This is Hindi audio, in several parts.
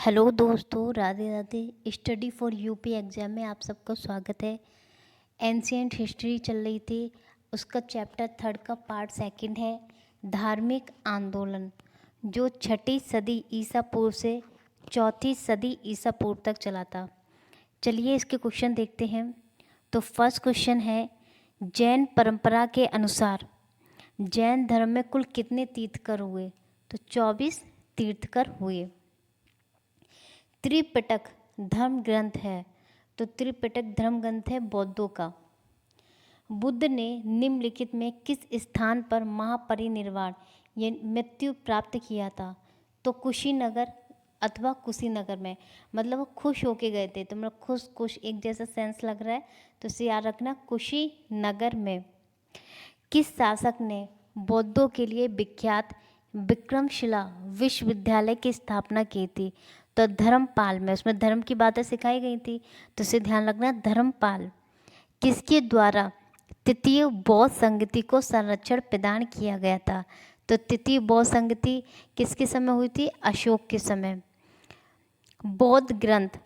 हेलो दोस्तों, Radhe Radhe. Study for UP exam में आप सबका स्वागत है। एंशियंट हिस्ट्री चल रही थी, उसका चैप्टर 3 का पार्ट 2 है धार्मिक आंदोलन, जो 6ठी सदी ईसा पूर्व से 4ठी सदी ईसा पूर्व तक चला था। चलिए इसके क्वेश्चन देखते हैं। तो फर्स्ट क्वेश्चन है, जैन परंपरा के अनुसार जैन धर्म में कुल कितने तीर्थकर हुए? तो 24 तीर्थकर हुए। त्रिपिटक धर्म ग्रंथ है, तो त्रिपिटक धर्म ग्रंथ है बौद्धों का। बुद्ध ने निम्नलिखित में किस स्थान पर महापरिनिर्वाण या मृत्यु प्राप्त किया था? तो कुशीनगर अथवा कुशीनगर में, मतलब वो खुश होके गए थे। तो मतलब खुश खुश एक जैसा सेंस लग रहा है, तो इसे याद रखना, कुशीनगर में। किस शासक ने बौद्धों के लिए विख्यात विक्रमशिला विश्वविद्यालय की स्थापना की थी? तो धर्मपाल में, उसमें धर्म की बातें सिखाई गई थी, तो इसे ध्यान रखना, धर्मपाल। किसके द्वारा तृतीय बौद्ध संगति को संरक्षण प्रदान किया गया था? तो तृतीय बौद्ध संगति किसके समय हुई थी? अशोक के समय। बौद्ध ग्रंथ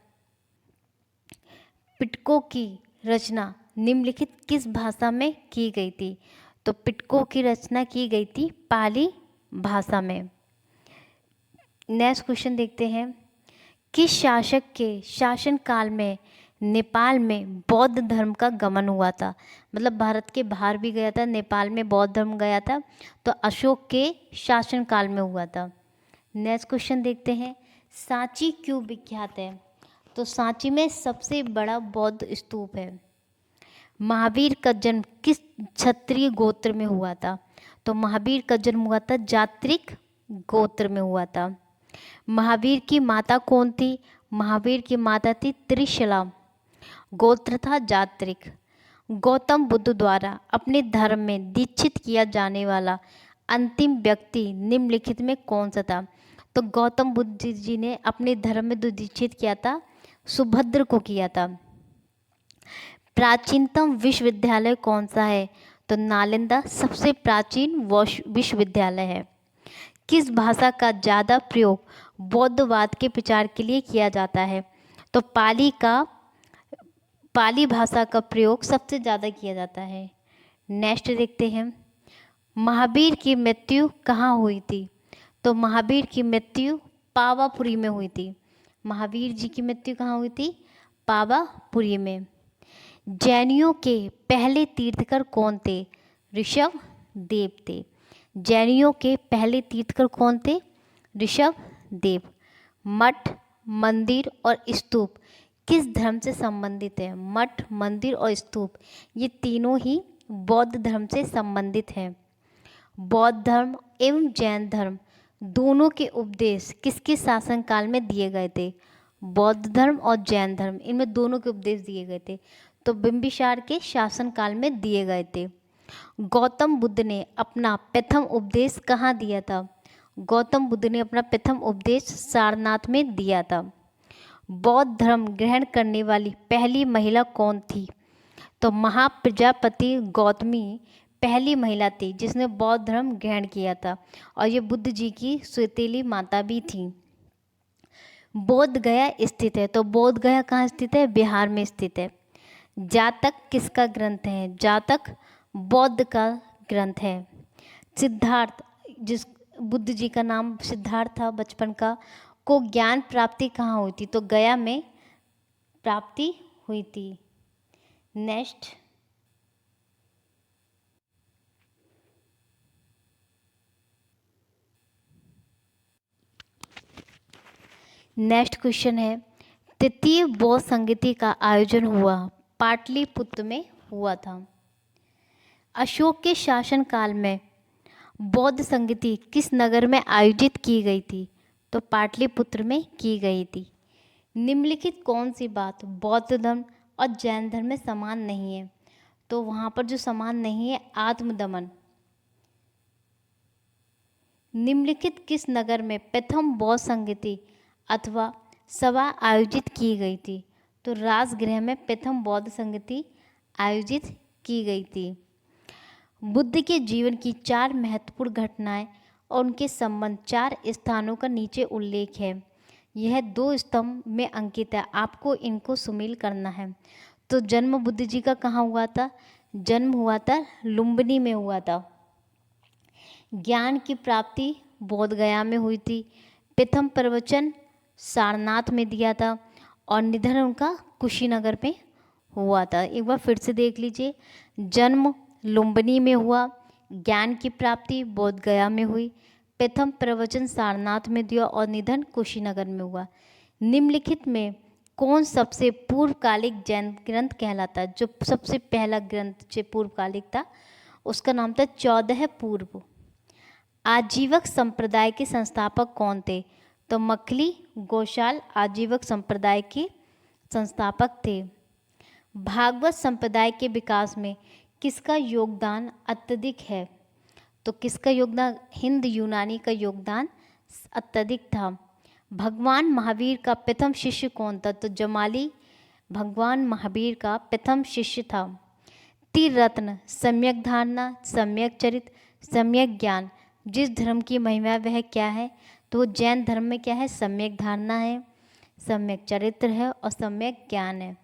पिटकों की रचना निम्नलिखित किस भाषा में की गई थी? तो पिटकों की रचना की गई थी पाली भाषा में। नेक्स्ट क्वेश्चन देखते हैं, किस शासक के शासनकाल में नेपाल में बौद्ध धर्म का गमन हुआ था? मतलब भारत के बाहर भी गया था, नेपाल में बौद्ध धर्म गया था, तो अशोक के शासनकाल में हुआ था। नेक्स्ट क्वेश्चन देखते हैं, सांची क्यों विख्यात है? तो सांची में सबसे बड़ा बौद्ध स्तूप है। महावीर का जन्म किस क्षत्रिय गोत्र में हुआ था? तो महावीर का जन्म हुआ था जात्रिक गोत्र में हुआ था। महावीर की माता कौन थी? महावीर की माता थी त्रिशला, गोत्र था जात्रिक। गौतम बुद्ध द्वारा अपने धर्म में दीक्षित किया जाने वाला अंतिम व्यक्ति निम्नलिखित में कौन सा था? तो गौतम बुद्ध जी ने अपने धर्म में जो दीक्षित किया था, सुभद्र को किया था। प्राचीनतम विश्वविद्यालय कौन सा है? तो नालंदा सबसे प्राचीन विश्वविद्यालय है। किस भाषा का ज़्यादा प्रयोग बौद्धवाद के प्रचार के लिए किया जाता है? तो पाली भाषा का प्रयोग सबसे ज़्यादा किया जाता है। नेक्स्ट देखते हैं, महावीर की मृत्यु कहाँ हुई थी? तो महावीर की मृत्यु पावापुरी में हुई थी। महावीर जी की मृत्यु कहाँ हुई थी? पावापुरी में। जैनियों के पहले तीर्थकर कौन थे? ऋषभ देव थे। जैनियों के पहले तीर्थकर कौन थे? ऋषभ देव। मठ, मंदिर और स्तूप किस धर्म से संबंधित है? मठ, मंदिर और स्तूप ये तीनों ही बौद्ध धर्म से संबंधित हैं। बौद्ध धर्म एवं जैन धर्म दोनों के उपदेश किसके शासनकाल में दिए गए थे? बौद्ध धर्म और जैन धर्म, इनमें दोनों के उपदेश दिए गए थे, तो बिंबिसार के शासनकाल में दिए गए थे। गौतम बुद्ध ने अपना प्रथम उपदेश कहाँ दिया था? गौतम बुद्ध ने अपना प्रथम उपदेश सारनाथ में दिया था। बौद्ध धर्म ग्रहण करने वाली पहली महिला कौन थी? तो महाप्रजापति गौतमी पहली महिला थी जिसने बौद्ध धर्म ग्रहण किया था, और ये बुद्ध जी की सौतेली माता भी थी। बोध गया स्थित है, तो बोध गया कहाँ स्थित है? बिहार में स्थित है। जातक किसका ग्रंथ है? जातक बौद्ध का ग्रंथ है। सिद्धार्थ, जिस बुद्ध जी का नाम सिद्धार्थ था बचपन का, को ज्ञान प्राप्ति कहाँ हुई थी? तो गया में प्राप्ति हुई थी। नेक्स्ट क्वेश्चन है, तृतीय बौद्ध संगति का आयोजन हुआ पाटलिपुत्र में हुआ था। अशोक के शासनकाल में बौद्ध संगति किस नगर में आयोजित की गई थी? तो पाटलिपुत्र में की गई थी। निम्नलिखित कौन सी बात बौद्ध धर्म और जैन धर्म में समान नहीं है? तो वहाँ पर जो समान नहीं है, आत्मदमन। निम्नलिखित किस नगर में प्रथम बौद्ध संगति अथवा सभा आयोजित की गई थी? तो राजगृह में प्रथम बौद्ध संगति आयोजित की गई थी। बुद्ध के जीवन की 4 महत्वपूर्ण घटनाएं और उनके संबंध 4 स्थानों का नीचे उल्लेख है। यह 2 स्तंभ में अंकित है, आपको इनको सुमेल करना है। तो जन्म बुद्ध जी का कहाँ हुआ था? जन्म हुआ था लुम्बिनी में हुआ था। ज्ञान की प्राप्ति बोध गया में हुई थी। प्रथम प्रवचन सारनाथ में दिया था और निधन उनका कुशीनगर में हुआ था। एक बार फिर से देख लीजिए, जन्म लुम्बिनी में हुआ, ज्ञान की प्राप्ति बोध गया में हुई, प्रथम प्रवचन सारनाथ में दिया और निधन कुशीनगर में हुआ। निम्नलिखित में कौन सबसे पूर्वकालिक जैन ग्रंथ कहलाता है? जो सबसे पहला ग्रंथ जो पूर्वकालिक था उसका नाम था 14 पूर्व। आजीवक संप्रदाय के संस्थापक कौन थे? तो मखली गोशाल आजीवक संप्रदाय के संस्थापक थे। भागवत संप्रदाय के विकास में किसका योगदान अत्यधिक है? तो किसका योगदान? हिंद यूनानी का योगदान अत्यधिक था। भगवान महावीर का प्रथम शिष्य कौन था? तो जमाली भगवान महावीर का प्रथम शिष्य था। त्रिरत्न सम्यक धारणा, सम्यक चरित्र, सम्यक ज्ञान। जिस धर्म की महिमा वह क्या है? तो जैन धर्म में क्या है? सम्यक धारणा है, सम्यक चरित्र है और सम्यक ज्ञान है।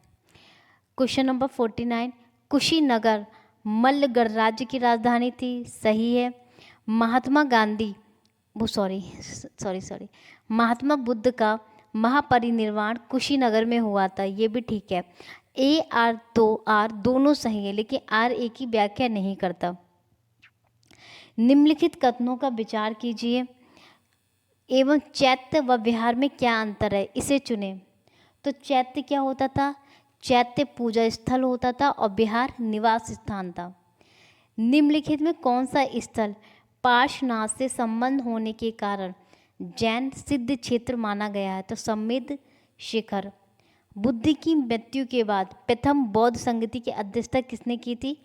क्वेश्चन नंबर 49, कुशीनगर मल्ल गणराज्य की राजधानी थी। सही है। महात्मा गांधी महात्मा बुद्ध का महापरिनिर्वाण कुशीनगर में हुआ था। ये भी ठीक है। ए आर तो आर दोनों सही है, लेकिन आर ए की व्याख्या नहीं करता। निम्नलिखित कथनों का विचार कीजिए एवं चैत्य व विहार में क्या अंतर है, इसे चुनें। तो चैत्य क्या होता था? चैत्य पूजा स्थल होता था और विहार निवास स्थान था। निम्नलिखित में कौन सा स्थल पार्श्वनाथ से संबंध होने के कारण जैन सिद्ध क्षेत्र माना गया है? तो समिद्ध शिखर। बुद्ध की मृत्यु के बाद प्रथम बौद्ध संगति की अध्यक्षता किसने की थी?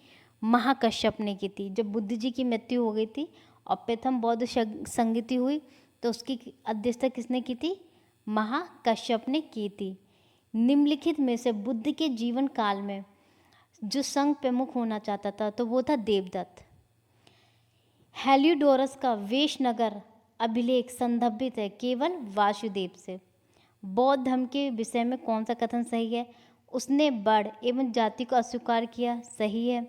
महाकश्यप ने की थी। जब बुद्ध जी की मृत्यु हो गई थी और प्रथम बौद्ध संगति हुई तो उसकी अध्यक्षता किसने की थी? महाकश्यप ने की थी। निम्नलिखित में से बुद्ध के जीवन काल में जो संघ प्रमुख होना चाहता था तो वो था देवदत्त। हेलियोडोरस का वेशनगर अभिलेख संदर्भित है केवल वासुदेव से। बौद्ध धर्म के विषय में कौन सा कथन सही है? उसने वर्ण एवं जाति को अस्वीकार किया। सही है।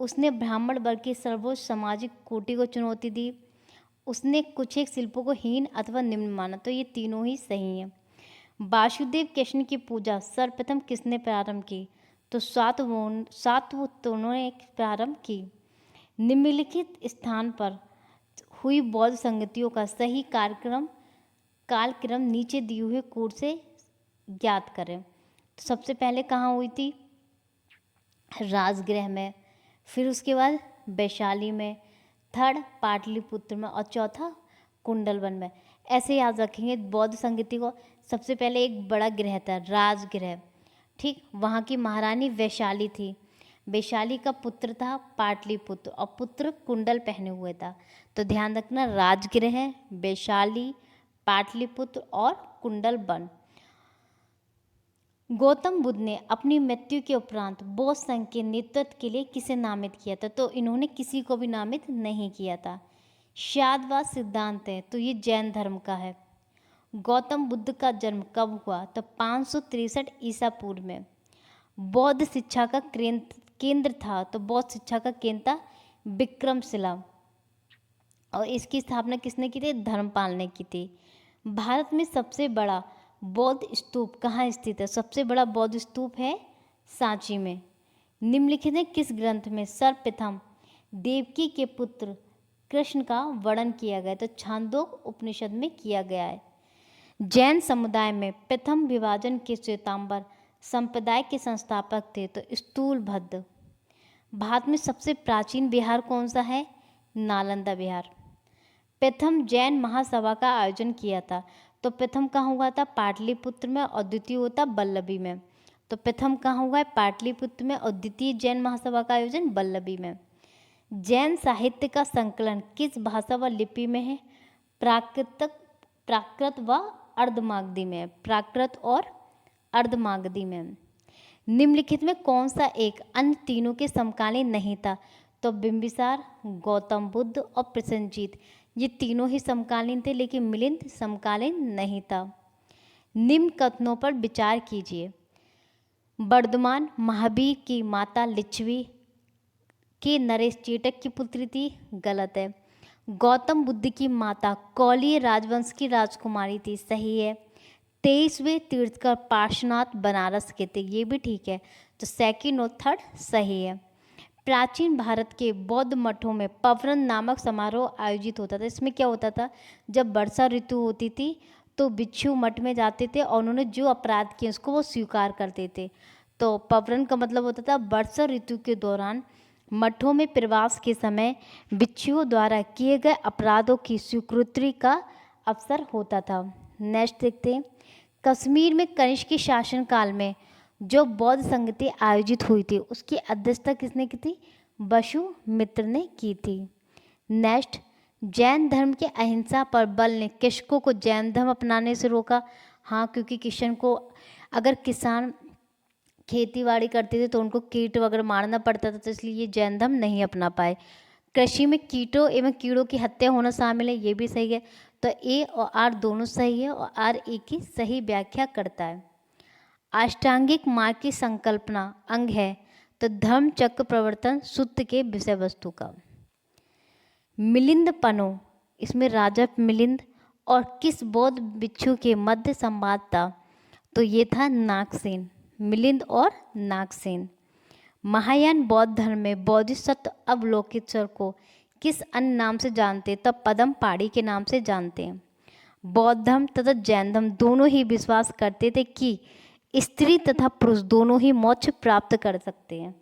उसने ब्राह्मण वर्ग की सर्वोच्च सामाजिक कोटि को चुनौती दी। उसने कुछ एक शिल्पों को हीन अथवा निम्न माना। तो ये तीनों ही सही हैं। वासुदेव कृष्ण की पूजा सर्वप्रथम किसने प्रारंभ की? तो सातवों ने प्रारंभ की। निम्नलिखित स्थान पर हुई बौद्ध संगतियों का सही कालक्रम नीचे दिए हुए कोड से ज्ञात करें। तो सबसे पहले कहाँ हुई थी? राजगृह में, फिर उसके बाद वैशाली में, थर्ड पाटलिपुत्र में और चौथा कुंडलवन में। ऐसे याद रखेंगे बौद्ध संगति को। सबसे पहले एक बड़ा गृह था राजगृह, ठीक, वहाँ की महारानी वैशाली थी। वैशाली का पुत्र था पाटलिपुत्र और पुत्र कुंडल पहने हुए था। तो ध्यान रखना, राजगृह, वैशाली, पाटलिपुत्र और कुंडलवन। गौतम बुद्ध ने अपनी मृत्यु के उपरांत बौद्ध संघ के नेतृत्व के लिए किसे नामित किया था? तो इन्होंने किसी को भी नामित नहीं किया था। शादवाद सिद्धांत है तो ये जैन धर्म का है। गौतम बुद्ध का जन्म कब हुआ? तो 563 ईसा पूर्व में। बौद्ध शिक्षा का केंद्र था, तो बौद्ध शिक्षा का केंद्र था विक्रमशिला और इसकी स्थापना किसने की थी? धर्मपाल ने की थी। भारत में सबसे बड़ा बौद्ध स्तूप कहाँ स्थित है? सबसे बड़ा बौद्ध स्तूप है सांची में। निम्नलिखित में किस ग्रंथ में सर्वप्रथम देवकी के पुत्र कृष्ण का वर्णन किया गया? तो छांदोग्य उपनिषद में किया गया है। जैन समुदाय में प्रथम विभाजन के श्वेतांबर संप्रदाय के संस्थापक थे तो स्थूलभद्र। भारत में सबसे प्राचीन विहार कौन सा है? नालंदा विहार। प्रथम जैन महासभा का आयोजन किया था तो प्रथम कहाँ हुआ था? पाटलिपुत्र में और द्वितीय हुआ था वल्लभी में। तो प्रथम कहाँ हुआ है? पाटलिपुत्र में और द्वितीय जैन महासभा का आयोजन वल्लभी में। जैन साहित्य का संकलन किस भाषा व लिपि में है? प्राकृत व अर्धमागधी में। प्राकृत और अर्धमागधी में। निम्नलिखित में कौन सा एक अन्य तीनों के समकालीन नहीं था? तो बिंबिसार, गौतम बुद्ध और प्रसेनजीत, ये तीनों ही समकालीन थे लेकिन मिलिंद समकालीन नहीं था। निम्न कथनों पर विचार कीजिए। वर्धमान महावीर की माता लिच्छवी के नरेश चेटक की पुत्री थी, गलत है। गौतम बुद्ध की माता कौलिय राजवंश की राजकुमारी थी, सही है। 23वें तीर्थकर पार्श्वनाथ बनारस के थे, ये भी ठीक है। तो सेकंड और थर्ड सही है। प्राचीन भारत के बौद्ध मठों में पवरन नामक समारोह आयोजित होता था। इसमें क्या होता था, जब वर्षा ऋतु होती थी तो भिक्षु मठ में जाते थे और उन्होंने जो अपराध किए उसको वो स्वीकार करते थे। तो पवरन का मतलब होता था वर्षा ऋतु के दौरान मठों में प्रवास के समय भिक्षुओं द्वारा किए गए अपराधों की स्वीकृति का अवसर होता था। नेक्स्ट देखते हैं। कश्मीर में कनिष्क के शासनकाल में जो बौद्ध संगति आयोजित हुई थी उसकी अध्यक्षता किसने की थी, वसुमित्र ने की थी। नेक्स्ट, जैन धर्म के अहिंसा पर बल ने कृषकों को जैन धर्म अपनाने से रोका। हाँ, क्योंकि किशन को अगर किसान खेती बाड़ी करते थे तो उनको कीट वगैरह मारना पड़ता था, तो इसलिए ये जैन धर्म नहीं अपना पाए। कृषि में कीटों एवं कीड़ों की हत्या होना शामिल है, ये भी सही है। तो ए और आर दोनों सही है और आर ए की सही व्याख्या करता है। अष्टांगिक मार्ग की संकल्पना अंग है, तो धर्म चक्र प्रवर्तन सूत्र के विषय वस्तु का। मिलिंद पनो, इसमें राजा मिलिंद और किस बौद्ध भिक्षु के मध्य संवाद था, तो ये था नागसेन, मिलिंद और नागसेन। महायान बौद्ध धर्म में बोधिसत्व अवलोकितेश्वर को किस अन्य नाम से जानते, तब पदम पाड़ी के नाम से जानते हैं। बौद्ध धर्म तथा जैन धर्म दोनों ही विश्वास करते थे कि स्त्री तथा पुरुष दोनों ही मोक्ष प्राप्त कर सकते हैं।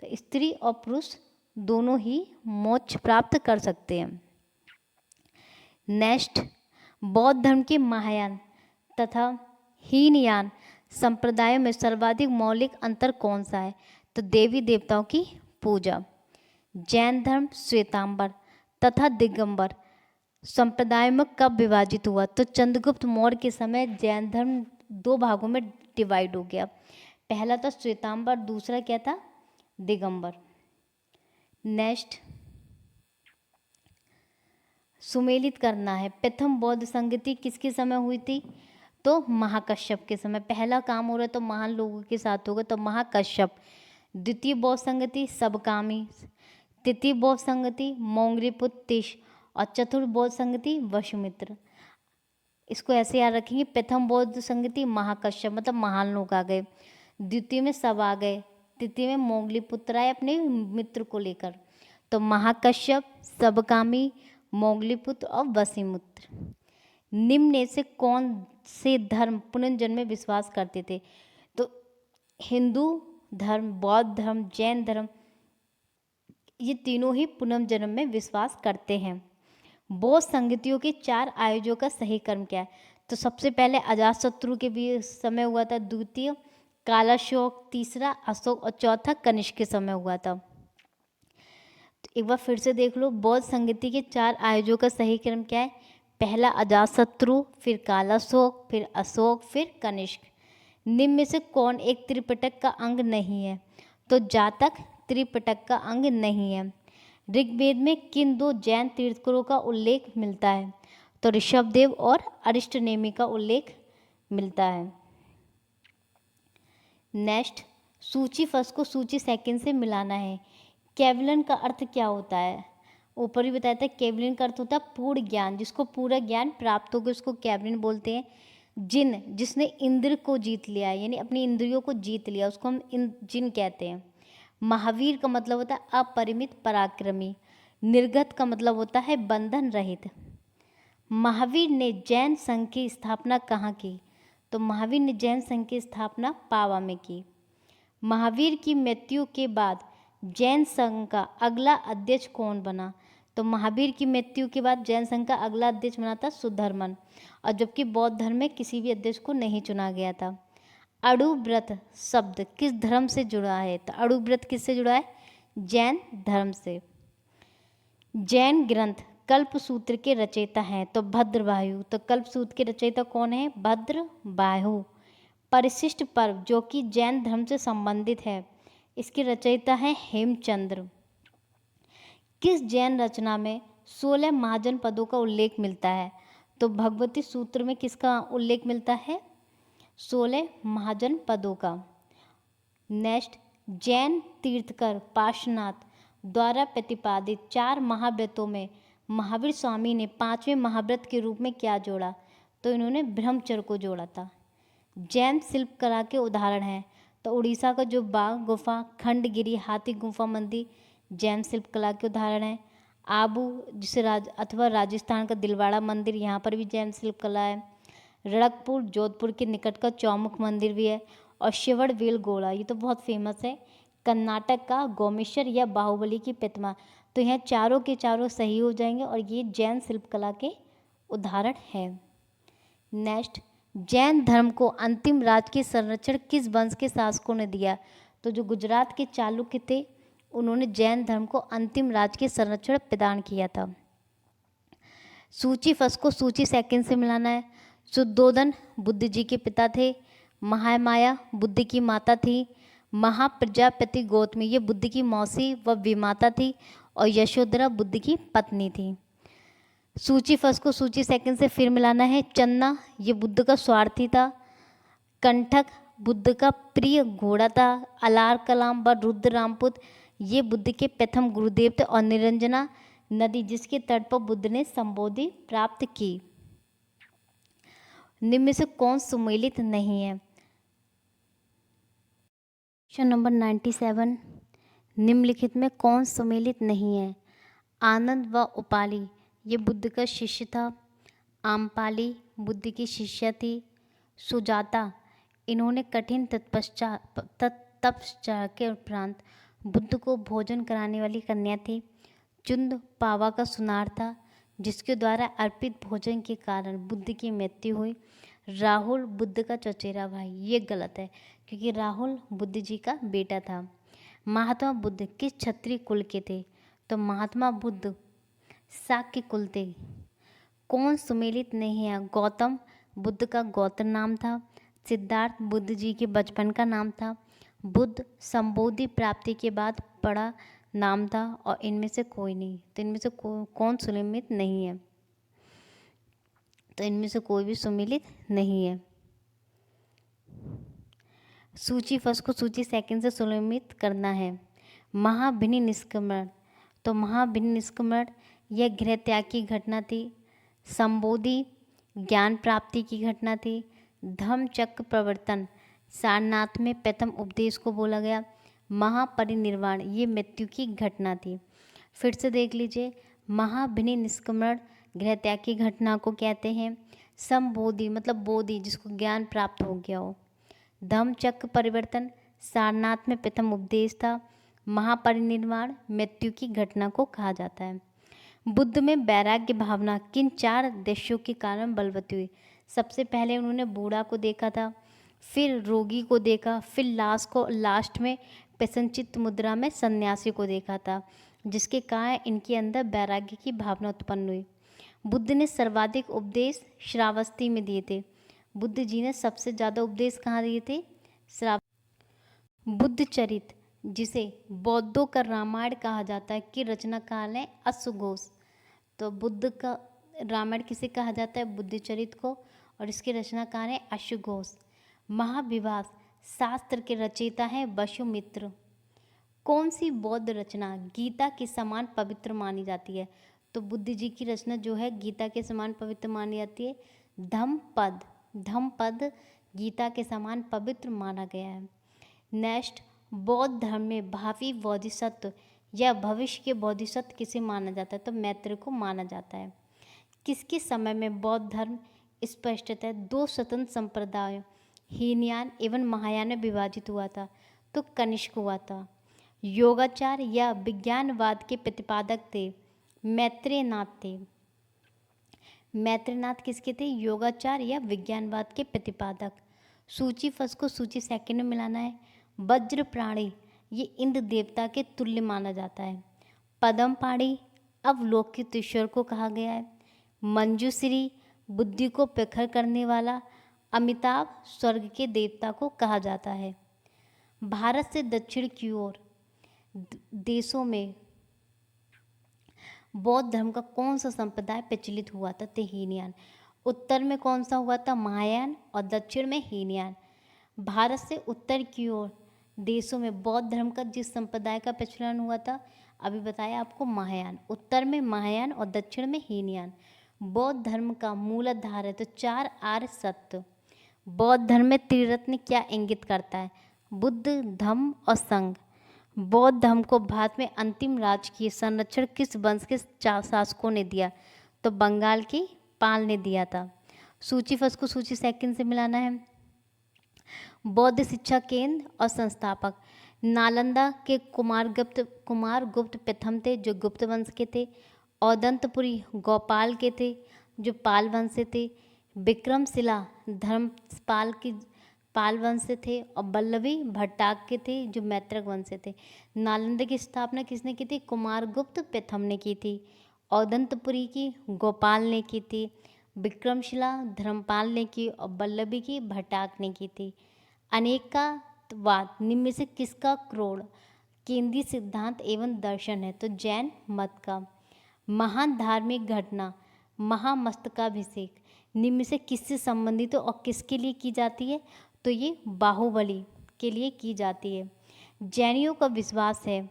तो स्त्री और पुरुष दोनों ही मोक्ष प्राप्त कर सकते हैं। नेक्स्ट, बौद्ध धर्म के महायान तथा हीनयान संप्रदायों में सर्वाधिक मौलिक अंतर कौन सा है, तो देवी देवताओं की पूजा। जैन धर्म श्वेतांबर तथा दिगंबर संप्रदाय में कब विभाजित हुआ, तो चंद्रगुप्त मौर्य के समय जैन धर्म दो भागों में डिवाइड हो गया। पहला था श्वेतांबर, दूसरा क्या था, दिगंबर। नेक्स्ट, सुमेलित करना है। प्रथम बौद्ध संगति किसके समय हुई थी, तो महाकश्यप के समय। पहला काम हो रहा है तो महान लोगों के साथ होगा, तो महाकश्यप। द्वितीय बौद्ध संगति सबकामी, तृतीय बौद्ध संगति मौंगरीपुत्र तिष और चतुर्थ बौद्ध संगति वसुमित्र। इसको ऐसे याद रखेंगे, प्रथम बौद्ध संगति महाकश्यप मतलब महान लोग आ गए, द्वितीय में सब आ गए, तृतीय में मौंगलीपुत्र आए अपने मित्र को लेकर। तो महाकश्यप, सबकामी, मौंगलीपुत्र और वसुमित्र। निम्न में से कौन से धर्म पुनर्जन्म में विश्वास करते थे, तो हिंदू धर्म, बौद्ध धर्म, जैन धर्म, ये तीनों ही पुनर्जन्म में विश्वास करते हैं। बौद्ध संगतियों के 4 आयोजकों का सही क्रम क्या है, तो सबसे पहले अजातशत्रु के भी समय हुआ था, द्वितीय कालाशोक, तीसरा अशोक और चौथा कनिष्क के समय हुआ था। तो एक बार फिर से देख लो, बौद्ध संगति के 4 आयोजकों का सही क्रम क्या है, पहला अजातशत्रु, फिर कालाशोक, फिर अशोक, फिर कनिष्क। निम्न में से कौन एक त्रिपिटक का अंग नहीं है, तो जातक त्रिपिटक का अंग नहीं है। ऋग्वेद में किन 2 जैन तीर्थंकरों का उल्लेख मिलता है, तो ऋषभदेव और अरिष्टनेमि का उल्लेख मिलता है। नेक्स्ट, सूची फर्स्ट को सूची सेकंड से मिलाना है। कैवलन का अर्थ क्या होता है, ऊपर ही बताया था, कैवलन का अर्थ होता है पूर्ण ज्ञान, जिसको पूरा ज्ञान प्राप्त हो गया उसको कैवलन बोलते हैं। जिन, जिसने इंद्र को जीत लिया है, यानी अपनी इंद्रियों को जीत लिया, उसको हम जिन कहते हैं। महावीर का मतलब होता है अपरिमित पराक्रमी। निर्गत का मतलब होता है बंधन रहित। महावीर ने जैन संघ की स्थापना कहाँ की, तो महावीर ने जैन संघ की स्थापना पावा में की। महावीर की मृत्यु के बाद जैन संघ का अगला अध्यक्ष कौन बना, तो महावीर की मृत्यु के बाद जैन संघ का अगला अध्यक्ष बना था सुधर्मन, और जबकि बौद्ध धर्म में किसी भी अध्यक्ष को नहीं चुना गया था। अणुव्रत शब्द किस धर्म से जुड़ा है, तो अणुव्रत किससे जुड़ा है, जैन धर्म से। जैन ग्रंथ कल्पसूत्र के रचयिता हैं, तो भद्रबाहु। तो कल्पसूत्र के रचयिता कौन है, भद्रबाहु। परिशिष्ट पर्व जो कि जैन धर्म से संबंधित है, इसके रचयिता है हेमचंद्र। किस जैन रचना में 16 महाजन पदों का उल्लेख मिलता है, तो भगवती सूत्र में किसका उल्लेख मिलता है, 16 महाजन पदों का। नेक्स्ट, जैन तीर्थकर पार्श्वनाथ द्वारा प्रतिपादित 4 महाव्रतों में महावीर स्वामी ने 5वें महाव्रत के रूप में क्या जोड़ा? तो इन्होंने ब्रह्मचर्य को जोड़ा था। जैन शिल्पकला के उदाहरण हैं तो उड़ीसा का जो बाघ गुफा, खंडगिरी, हाथी गुफा मंदिर जैन शिल्पकला के उदाहरण हैं। आबू जिसे अथवा राजस्थान का दिलवाड़ा मंदिर, यहाँ पर भी जैन शिल्पकला है। रणकपुर जोधपुर के निकट का चौमुख मंदिर भी है। और श्रवणबेल गोड़ा, ये तो बहुत फेमस है। कर्नाटक का गोमेश्वर या बाहुबली की प्रतिमा। तो यहाँ चारों के चारों सही हो जाएंगे और ये जैन शिल्पकला के उदाहरण है। नेक्स्ट, जैन धर्म को अंतिम राजकीय संरक्षण किस वंश के शासकों ने दिया? तो जो गुजरात के चालुक्य थे उन्होंने जैन धर्म को अंतिम राजकीय संरक्षण प्रदान किया था। सूची फर्स्ट को सूची सेकंड से मिलाना है। शुद्धोधन बुद्ध जी के पिता थे। महामाया बुद्ध की माता थी। महाप्रजापति गौतमी ये बुद्ध की मौसी व विमाता थी। और यशोधरा बुद्ध की पत्नी थी। सूची फर्स्ट को सूची सेकंड से फिर मिलाना है। चन्ना ये बुद्ध का स्वार्थी था। कंठक बुद्ध का प्रिय घोड़ा था। अलार कलाम व रुद्र रामपुत ये बुद्ध के प्रथम गुरुदेव थे। और निरंजना नदी जिसके तट पर बुद्ध ने संबोधि प्राप्त की। निम्न में से कौन सुमेलित नहीं है? क्वेश्चन नंबर 97, निम्नलिखित में कौन सुमेलित नहीं है? आनंद व उपाली ये बुद्ध का शिष्य था। आमपाली बुद्ध की शिष्या थी। सुजाता इन्होंने कठिन तपस्या के उपरांत बुद्ध को भोजन कराने वाली कन्या थी। चुंद पावा का सुनार था जिसके द्वारा अर्पित भोजन के कारण बुद्ध की मृत्यु हुई। राहुल बुद्ध का चचेरा भाई, ये गलत है क्योंकि राहुल बुद्ध जी का बेटा था। महात्मा बुद्ध किस क्षत्रिय कुल के थे? तो महात्मा बुद्ध शाक्य कुल थे। कौन सुमेलित नहीं है? गौतम बुद्ध का गोत्र नाम था। सिद्धार्थ बुद्ध जी के बचपन का नाम था। बुद्ध संबोधि प्राप्ति के बाद बड़ा नाम था। और इनमें से कोई नहीं। तो इनमें से कौन सुमेलित नहीं है? तो इनमें से कोई भी सुमेलित नहीं है। सूची फर्स्ट को सूची सेकंड से सुमेलित करना है। महाभिनि निष्क्रमण, तो महाभिनि निष्क्रमण यह गृह त्याग की घटना थी। संबोधि ज्ञान प्राप्ति की घटना थी। धम्मचक्र प्रवर्तन सारनाथ में प्रथम उपदेश को बोला गया। महापरिनिर्वाण ये मृत्यु की घटना थी। फिर से देख लीजिए, महाभिनि निष्क्रमण गृह त्याग की घटना को कहते हैं। संबोधि मतलब बोधि जिसको ज्ञान प्राप्त हो गया हो। धम्मचक्र परिवर्तन सारनाथ में प्रथम उपदेश था। महापरिनिर्वाण मृत्यु की घटना को कहा जाता है। बुद्ध में वैराग्य भावना किन 4 दृश्यों के कारण बलवती हुई? सबसे पहले उन्होंने बूढ़ा को देखा था, फिर रोगी को देखा, फिर लास्ट में प्रसन्नचित्त मुद्रा में सन्यासी को देखा था, जिसके कारण इनके अंदर वैराग्य की भावना उत्पन्न हुई। बुद्ध ने सर्वाधिक उपदेश श्रावस्ती में दिए थे। बुद्ध जी ने सबसे ज़्यादा उपदेश कहाँ दिए थे? बुद्ध चरित जिसे बौद्धों का रामायण कहा जाता है कि रचनाकार है अश्वघोष। तो बुद्ध का रामायण किसे कहा जाता है? बुद्ध चरित को। और इसके रचनाकार है अश्वघोष। महाविभास शास्त्र के रचयिता है वसुमित्र। कौन सी बौद्ध रचना गीता के समान पवित्र मानी जाती है? तो बुद्ध जी की रचना जो है गीता के समान पवित्र मानी जाती है। धम्मपद गीता के समान पवित्र माना गया है। नेक्स्ट, बौद्ध धर्म में भावी बोधिसत्व या भविष्य के बोधिसत्व किसे माना जाता है? तो मैत्र को माना जाता है। किसके समय में बौद्ध धर्म स्पष्टतः 2 स्वतंत्र संप्रदायों हीनयान एवं महायान में विभाजित हुआ था? तो कनिष्क हुआ था। योगाचार या विज्ञानवाद के प्रतिपादक थे मैत्रेयनाथ थे। मैत्रेयनाथ किसके थे? योगाचार या विज्ञानवाद के प्रतिपादक। सूची फर्स्ट को सूची सेकंड में मिलाना है। वज्र प्राणी ये इंद्र देवता के तुल्य माना जाता है। पद्म पाणी अवलोकित ईश्वर को कहा गया है। मंजूश्री बुद्धि को प्रखर करने वाला। अमिताभ स्वर्ग के देवता को कहा जाता है। भारत से दक्षिण की ओर देशों में बौद्ध धर्म का कौन सा संप्रदाय प्रचलित हुआ था? तो हीनयान। उत्तर में कौन सा हुआ था? महायान, और दक्षिण में हीनयान। भारत से उत्तर की ओर देशों में बौद्ध धर्म का जिस संप्रदाय का प्रचलन हुआ था, अभी बताया आपको, महायान। उत्तर में महायान और दक्षिण में हीनयान। बौद्ध धर्म का मूलाधार है तो 4 आर्य सत्य। बौद्ध धर्म में त्रिरत्न क्या इंगित करता है? बुद्ध, धम्म और संघ। बौद्ध धर्म को भारत में अंतिम राजकीय संरक्षण किस वंश के शासकों ने दिया? तो बंगाल की पाल ने दिया था। सूची फर्स्ट को सूची सेकंड से मिलाना है। बौद्ध शिक्षा केंद्र और संस्थापक नालंदा के कुमारगुप्त प्रथम थे, जो गुप्त वंश के थे। औदंतपुरी गोपाल के थे, जो पाल वंश से थे। विक्रमशिला धर्मपाल की पाल वंश से थे। और वल्लभी भट्टाक के थे, जो मैत्रक वंश से थे। नालंदा की स्थापना किसने की थी? कुमारगुप्त प्रथम ने की थी। औदंतपुरी की गोपाल ने की थी। विक्रमशिला धर्मपाल ने की और वल्लभी की भट्टाक ने की थी। अनेकात्ववाद निम्न में से किसका क्रोड़ केंद्रीय सिद्धांत एवं दर्शन है? तो जैन मत का। महान धार्मिक घटना महामस्तकाभिषेक निम्न में से किससे संबंधित है और किसके लिए की जाती है? तो ये बाहुबली के लिए की जाती है। जैनियों का विश्वास है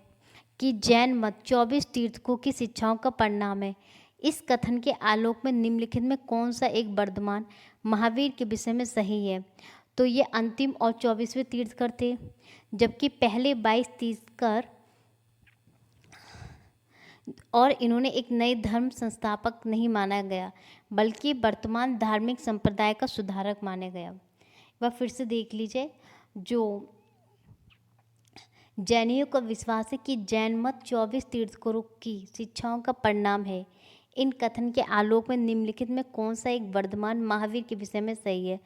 कि जैन मत 24 तीर्थों की शिक्षाओं का परिणाम है। इस कथन के आलोक में निम्नलिखित में कौन सा एक वर्तमान महावीर के विषय में सही है? तो ये अंतिम और 24वें तीर्थकर थे, जबकि पहले 22 तीर्थकर और इन्होंने एक नए धर्म संस्थापक नहीं माना गया, बल्कि वर्तमान धार्मिक संप्रदाय का सुधारक माना गया। वह फिर से देख लीजिए, जो जैनियों का विश्वास है कि जैन मत 24 तीर्थंकरों की शिक्षाओं का परिणाम है। इन कथन के आलोक में निम्नलिखित में कौन सा एक वर्तमान महावीर के विषय में सही है?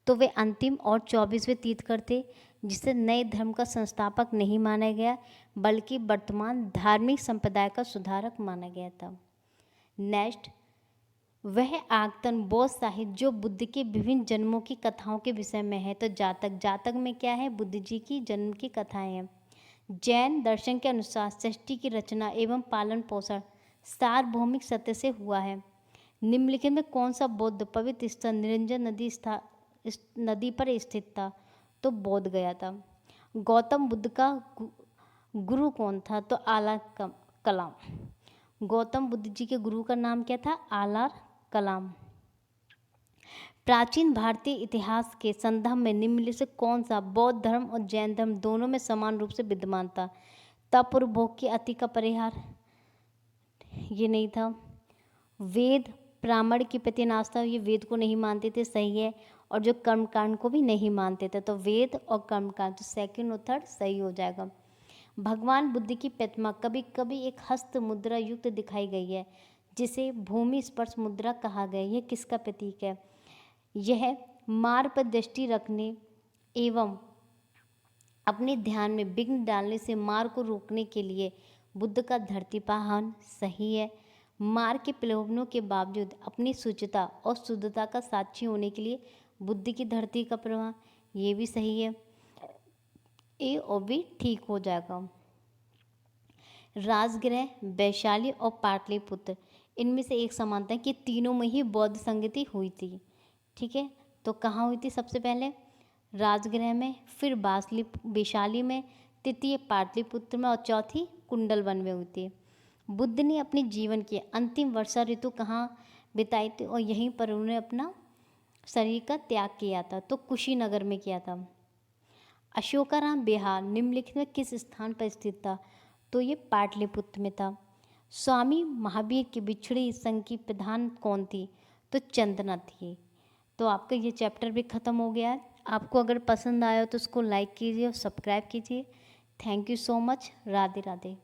तो वे अंतिम और 24वें तीर्थकर थे, जिसे नए धर्म का संस्थापक नहीं माना गया, बल्कि वर्तमान धार्मिक संप्रदाय का सुधारक माना गया था। नेक्स्ट, वह आगतन बौद्ध साहित्य जो बुद्ध के विभिन्न जन्मों की कथाओं के विषय में है। तो जातक में क्या है? बुद्ध जी की जन्म की कथाएं हैं। जैन दर्शन के अनुसार सृष्टि की रचना एवं पालन पोषण सार्वभौमिक सत्य से हुआ है। निम्नलिखित में कौन सा बौद्ध पवित्र स्थल निरंजन नदी पर स्थित था? तो बोध गया था। गौतम बुद्ध का गुरु कौन था? तो आला कलाम। गौतम बुद्ध जी के गुरु का नाम क्या था? आला कलाम। प्राचीन भारतीय इतिहास के संदर्भ में निम्नलिखित से कौन सा बौद्ध धर्म और जैन धर्म दोनों में समान रूप से विद्यमान था? तप और भोग की अति का परिहार, ये नहीं था। वेद ब्राह्मण के प्रति नास्ता, ये वेद को नहीं मानते थे, सही है। और जो कर्मकांड को भी नहीं मानते थे, तो वेद और कर्मकांड, तो सेकंड और थर्ड सही हो जाएगा। भगवान बुद्ध की प्रतिमा कभी कभी एक हस्त मुद्रा युक्त दिखाई गई है, जिसे भूमि स्पर्श मुद्रा कहा गया। यह किसका प्रतीक है? यह मार्ग पर दृष्टि रखने एवं अपने ध्यान में विघ्न डालने से मार्ग को रोकने के लिए बुद्ध का धरती पाहन, सही है। मार्ग के प्रलोभनों के बावजूद अपनी शुचिता और शुद्धता का साक्षी होने के लिए बुद्ध की धरती का प्रवाह, ये भी सही है। ए और बी ठीक हो जाएगा। राजगृह, वैशाली और पाटलिपुत्र, इनमें से एक समानता है कि तीनों में ही बौद्ध संगति हुई थी। ठीक है, तो कहाँ हुई थी? सबसे पहले राजगृह में, फिर वैशाली में, तृतीय पाटलिपुत्र में और चौथी कुंडलवन में हुई थी। बुद्ध ने अपने जीवन की अंतिम वर्षा ऋतु कहाँ बिताई थी? और यहीं पर उन्होंने अपना शरीर का त्याग किया था, तो कुशीनगर में किया था। अशोकाराम विहार निम्नलिखित में किस स्थान पर स्थित था? तो ये पाटलिपुत्र में था। स्वामी महावीर की बिछड़ी संघ की प्रधान कौन थी? तो चंदना थी। तो आपका ये चैप्टर भी ख़त्म हो गया है। आपको अगर पसंद आया तो उसको लाइक कीजिए और सब्सक्राइब कीजिए। Thank you so much. Radhe Radhe.